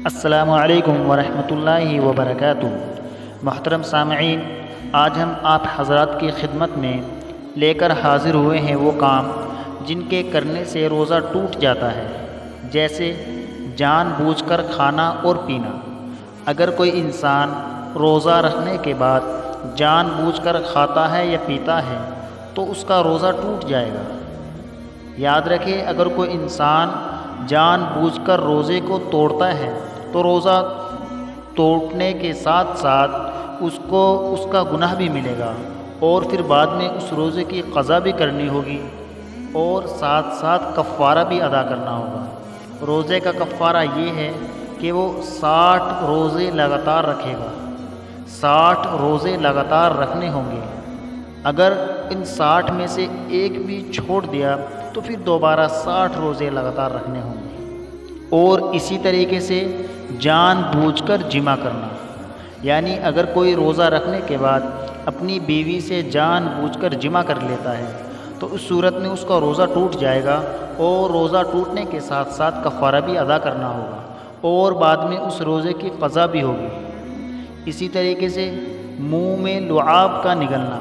السلام علیکم ورحمۃ اللہ وبرکاتہ۔ محترم سامعین، آج ہم آپ حضرات کی خدمت میں لے کر حاضر ہوئے ہیں وہ کام جن کے کرنے سے روزہ ٹوٹ جاتا ہے، جیسے جان بوجھ کر کھانا اور پینا۔ اگر کوئی انسان روزہ رکھنے کے بعد جان بوجھ کر کھاتا ہے یا پیتا ہے تو اس کا روزہ ٹوٹ جائے گا۔ یاد رکھیں، اگر کوئی انسان جان بوجھ کر روزے کو توڑتا ہے تو روزہ توڑنے کے ساتھ ساتھ اس کو اس کا گناہ بھی ملے گا، اور پھر بعد میں اس روزے کی قضا بھی کرنی ہوگی، اور ساتھ ساتھ کفارہ بھی ادا کرنا ہوگا۔ روزے کا کفارہ یہ ہے کہ وہ 60 روزے لگاتار رکھے گا۔ 60 روزے لگاتار رکھنے ہوں گے۔ اگر ان 60 میں سے ایک بھی چھوڑ دیا تو پھر دوبارہ 60 روزے لگاتار رکھنے ہوں گے۔ اور اسی طریقے سے جان بوجھ کر جمع کرنا، یعنی اگر کوئی روزہ رکھنے کے بعد اپنی بیوی سے جان بوجھ کر جمع کر لیتا ہے تو اس صورت میں اس کا روزہ ٹوٹ جائے گا، اور روزہ ٹوٹنے کے ساتھ ساتھ کفارہ بھی ادا کرنا ہوگا، اور بعد میں اس روزے کی قضا بھی ہوگی۔ اسی طریقے سے منہ میں لعاب کا نگلنا،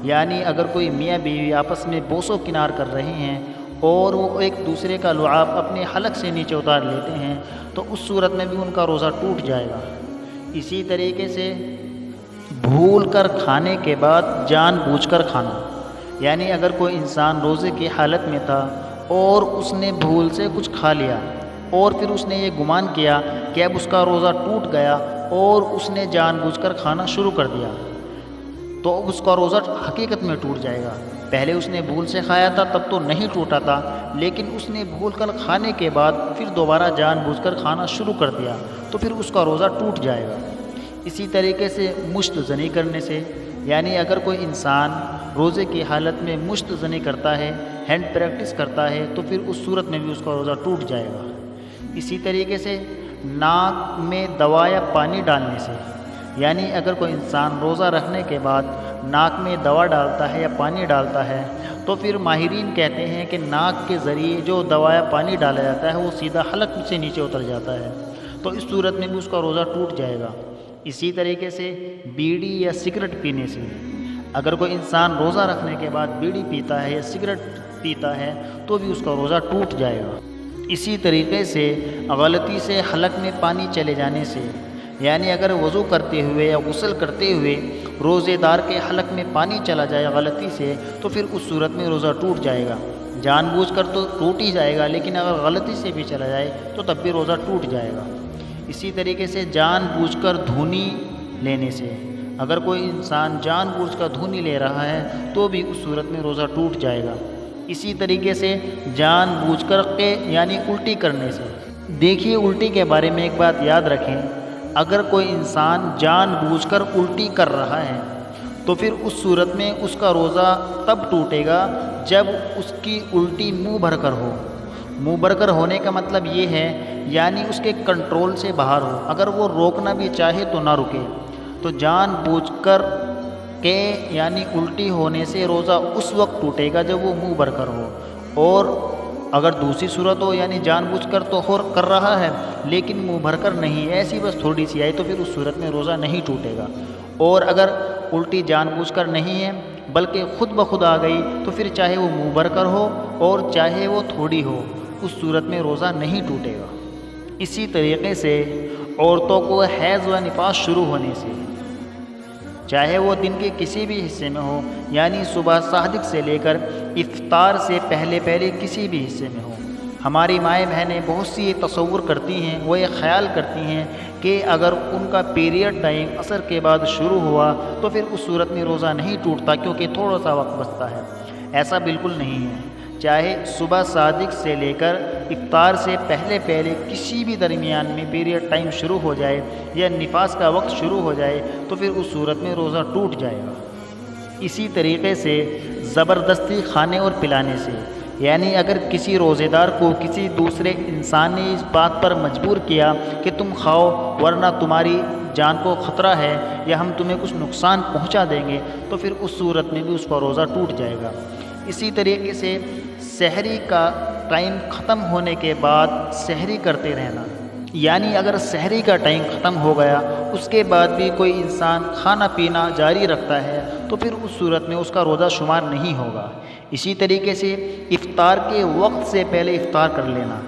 یعنی اگر کوئی میاں بیوی آپس میں بوس و کنار کر رہے ہیں اور وہ ایک دوسرے کا لعاب اپنے حلق سے نیچے اتار لیتے ہیں تو اس صورت میں بھی ان کا روزہ ٹوٹ جائے گا۔ اسی طریقے سے بھول کر کھانے کے بعد جان بوجھ کر کھانا، یعنی اگر کوئی انسان روزے کی حالت میں تھا اور اس نے بھول سے کچھ کھا لیا، اور پھر اس نے یہ گمان کیا کہ اب اس کا روزہ ٹوٹ گیا اور اس نے جان بوجھ کر کھانا شروع کر دیا، تو اب اس کا روزہ حقیقت میں ٹوٹ جائے گا۔ پہلے اس نے بھول سے کھایا تھا تب تو نہیں ٹوٹا تھا، لیکن اس نے بھول کر کھانے کے بعد پھر دوبارہ جان بوجھ کر کھانا شروع کر دیا تو پھر اس کا روزہ ٹوٹ جائے گا۔ اسی طریقے سے مشت زنی کرنے سے، یعنی اگر کوئی انسان روزے کی حالت میں مشت زنی کرتا ہے، ہینڈ پریکٹس کرتا ہے، تو پھر اس صورت میں بھی اس کا روزہ ٹوٹ جائے گا۔ اسی طریقے سے ناک میں دوا یا پانی ڈالنے سے، یعنی اگر کوئی انسان روزہ رکھنے کے بعد ناک میں دوا ڈالتا ہے یا پانی ڈالتا ہے تو پھر ماہرین کہتے ہیں کہ ناک کے ذریعے جو دوا یا پانی ڈالا جاتا ہے وہ سیدھا حلق سے نیچے اتر جاتا ہے، تو اس صورت میں بھی اس کا روزہ ٹوٹ جائے گا۔ اسی طریقے سے بیڑی یا سگریٹ پینے سے، اگر کوئی انسان روزہ رکھنے کے بعد بیڑی پیتا ہے یا سگریٹ پیتا ہے تو بھی اس کا روزہ ٹوٹ جائے گا۔ اسی طریقے سے غلطی سے حلق میں پانی چلے جانے سے، یعنی اگر وضو کرتے ہوئے یا غسل کرتے ہوئے روزے دار کے حلق میں پانی چلا جائے غلطی سے تو پھر اس صورت میں روزہ ٹوٹ جائے گا۔ جان بوجھ کر تو ٹوٹ ہی جائے گا، لیکن اگر غلطی سے بھی چلا جائے تو تب بھی روزہ ٹوٹ جائے گا۔ اسی طریقے سے جان بوجھ کر دھونی لینے سے، اگر کوئی انسان جان بوجھ کر دھونی لے رہا ہے تو بھی اس صورت میں روزہ ٹوٹ جائے گا۔ اسی طریقے سے جان بوجھ کر یعنی الٹی کرنے سے۔ دیکھیے، الٹی کے بارے میں ایک بات یاد رکھیں، اگر کوئی انسان جان بوجھ کر الٹی کر رہا ہے تو پھر اس صورت میں اس کا روزہ تب ٹوٹے گا جب اس کی الٹی منہ بھر کر ہو۔ منہ بھر کر ہونے کا مطلب یہ ہے یعنی اس کے کنٹرول سے باہر ہو، اگر وہ روکنا بھی چاہے تو نہ رکے۔ تو جان بوجھ کر کے یعنی الٹی ہونے سے روزہ اس وقت ٹوٹے گا جب وہ منہ بھر کر ہو، اور اگر دوسری صورت ہو یعنی جان بوجھ کر تو کر رہا ہے لیکن منہ بھر کر نہیں، ایسی بس تھوڑی سی آئی تو پھر اس صورت میں روزہ نہیں ٹوٹے گا۔ اور اگر الٹی جان بوجھ کر نہیں ہے بلکہ خود بخود آ گئی تو پھر چاہے وہ منہ بھر کر ہو اور چاہے وہ تھوڑی ہو، اس صورت میں روزہ نہیں ٹوٹے گا۔ اسی طریقے سے عورتوں کو حیض و نفاس شروع ہونے سے، چاہے وہ دن کے کسی بھی حصے میں ہو، یعنی صبح صادق سے لے کر افطار سے پہلے کسی بھی حصے میں ہو، ہماری مائیں بہنیں بہت سی یہ تصور کرتی ہیں، وہ یہ خیال کرتی ہیں کہ اگر ان کا پیریڈ ٹائم عصر کے بعد شروع ہوا تو پھر اس صورت میں روزہ نہیں ٹوٹتا کیونکہ تھوڑا سا وقت بچتا ہے۔ ایسا بالکل نہیں ہے، چاہے صبح صادق سے لے کر افطار سے پہلے کسی بھی درمیان میں پیریڈ ٹائم شروع ہو جائے یا نفاس کا وقت شروع ہو جائے تو پھر اس صورت میں روزہ ٹوٹ جائے گا۔ اسی طریقے سے زبردستی کھانے اور پلانے سے، یعنی اگر کسی روزے دار کو کسی دوسرے انسان نے اس بات پر مجبور کیا کہ تم کھاؤ ورنہ تمہاری جان کو خطرہ ہے یا ہم تمہیں کچھ نقصان پہنچا دیں گے تو پھر اس صورت میں بھی اس کا روزہ ٹوٹ جائے گا۔ اسی طریقے سے سحری کا ٹائم ختم ہونے کے بعد سحری کرتے رہنا، یعنی اگر سحری کا ٹائم ختم ہو گیا اس کے بعد بھی کوئی انسان کھانا پینا جاری رکھتا ہے تو پھر اس صورت میں اس کا روزہ شمار نہیں ہوگا۔ اسی طریقے سے افطار کے وقت سے پہلے افطار کر لینا،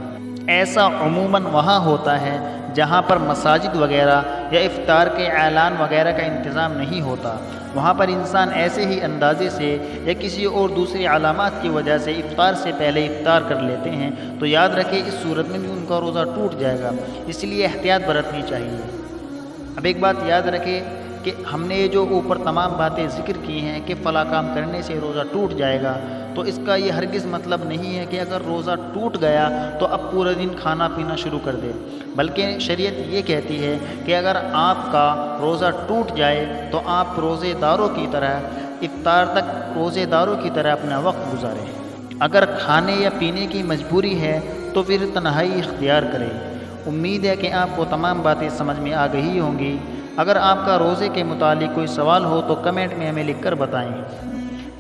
ایسا عموماً وہاں ہوتا ہے جہاں پر مساجد وغیرہ یا افطار کے اعلان وغیرہ کا انتظام نہیں ہوتا، وہاں پر انسان ایسے ہی اندازے سے یا کسی اور دوسری علامات کی وجہ سے افطار سے پہلے افطار کر لیتے ہیں تو یاد رکھیں اس صورت میں بھی ان کا روزہ ٹوٹ جائے گا، اس لیے احتیاط برتنی چاہیے۔ اب ایک بات یاد رکھیں کہ ہم نے جو اوپر تمام باتیں ذکر کی ہیں کہ فلاں کام کرنے سے روزہ ٹوٹ جائے گا، تو اس کا یہ ہرگز مطلب نہیں ہے کہ اگر روزہ ٹوٹ گیا تو اب پورا دن کھانا پینا شروع کر دے، بلکہ شریعت یہ کہتی ہے کہ اگر آپ کا روزہ ٹوٹ جائے تو آپ روزے داروں کی طرح افطار تک روزے داروں کی طرح اپنا وقت گزاریں۔ اگر کھانے یا پینے کی مجبوری ہے تو پھر تنہائی اختیار کریں۔ امید ہے کہ آپ کو تمام باتیں سمجھ میں آ گئی ہوں گی۔ اگر آپ کا روزے کے متعلق کوئی سوال ہو تو کمنٹ میں ہمیں لکھ کر بتائیں۔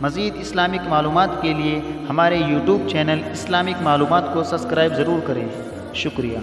مزید اسلامک معلومات کے لیے ہمارے یوٹیوب چینل اسلامک معلومات کو سبسکرائب ضرور کریں۔ شکریہ۔